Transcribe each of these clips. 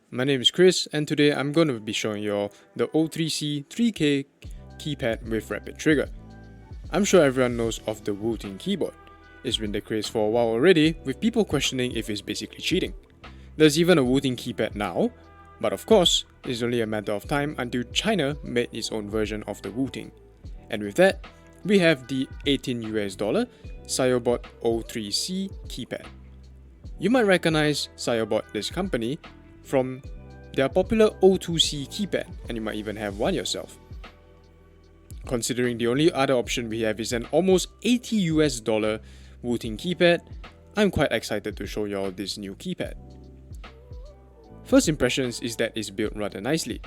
My name is Chris, and today I'm going to be showing you all the O3C 3K keypad with rapid trigger. I'm sure everyone knows of the Wooting keyboard. It's been the craze for a while already, with people questioning if it's basically cheating. There's even a Wooting keypad now, but of course, it's only a matter of time until China made its own version of the Wooting. And with that, we have the $18 Sayobot O3C keypad. You might recognize Sayobot, this company, from their popular O2C keypad, and you might even have one yourself. Considering the only other option we have is an almost $80 Wooting keypad, I'm quite excited to show you all this new keypad. First impressions is that it's built rather nicely.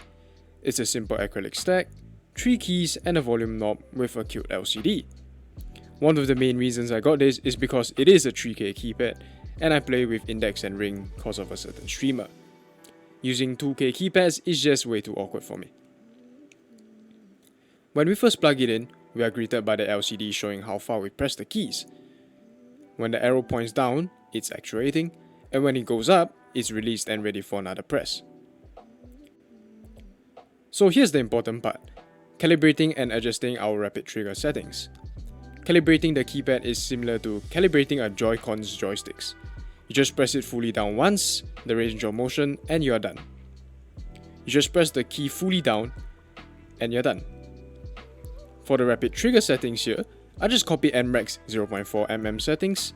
It's a simple acrylic stack, 3 keys and a volume knob with a cute LCD. One of the main reasons I got this is because it is a 3K keypad and I play with index and ring cause of a certain streamer. Using 2K keypads is just way too awkward for me. When we first plug it in, we are greeted by the LCD showing how far we press the keys. When the arrow points down, it's actuating, and when it goes up, it's released and ready for another press. So here's the important part: calibrating and adjusting our rapid trigger settings. Calibrating the keypad is similar to calibrating a Joy-Con's joysticks. You just press it fully down once, the range of motion, and you're done. You just press the key fully down, and you're done. For the rapid trigger settings here, I just copy NREX 0.4mm settings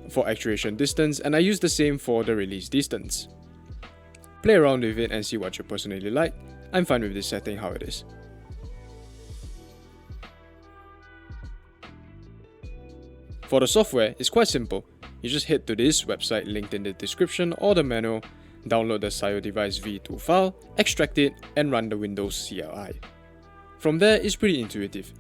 for actuation distance, and I use the same for the release distance. Play around with it and see what you personally like. I'm fine with this setting how it is. For the software, it's quite simple. You just head to this website linked in the description or the manual, download the Sayobot v2 file, extract it, and run the Windows CLI. From there, it's pretty intuitive.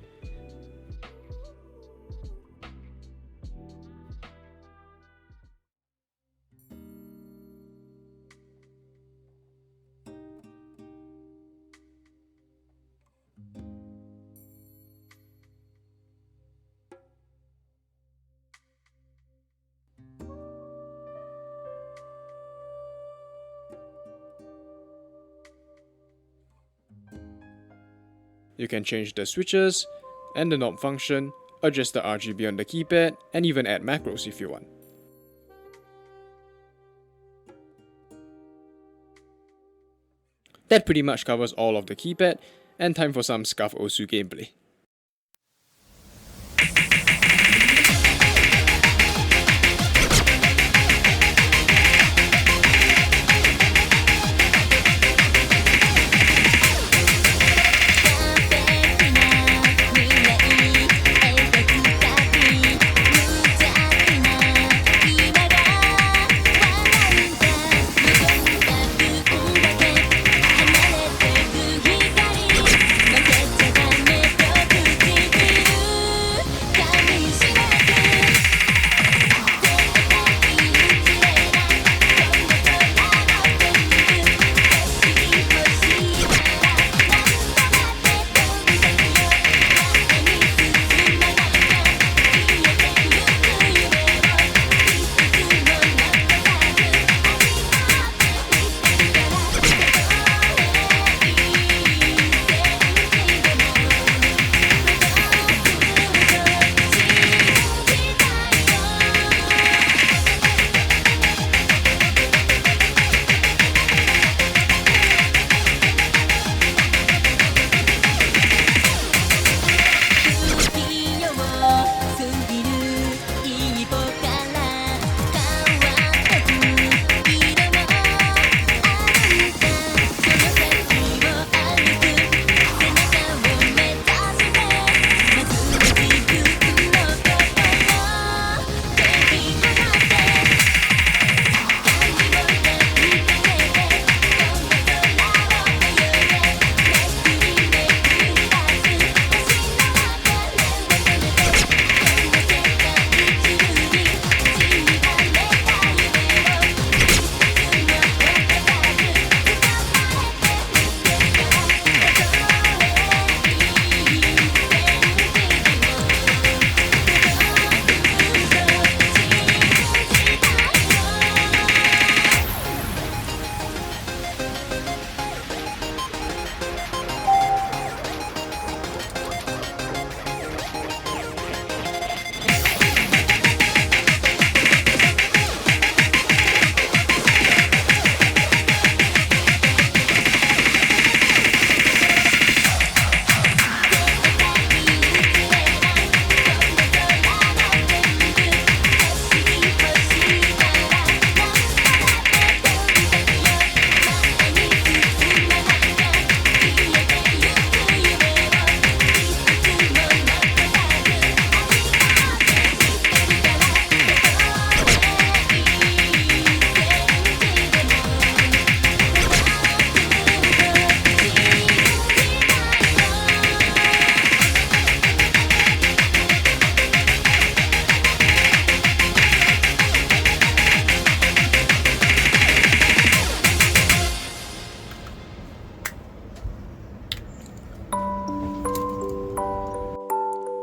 You can change the switches and the knob function, adjust the RGB on the keypad, and even add macros if you want. That pretty much covers all of the keypad, and time for some scuff Osu gameplay.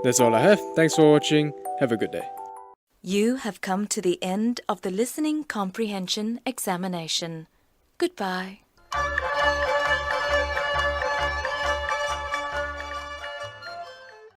That's all I have. Thanks for watching. Have a good day. You have come to the end of the listening comprehension examination. Goodbye.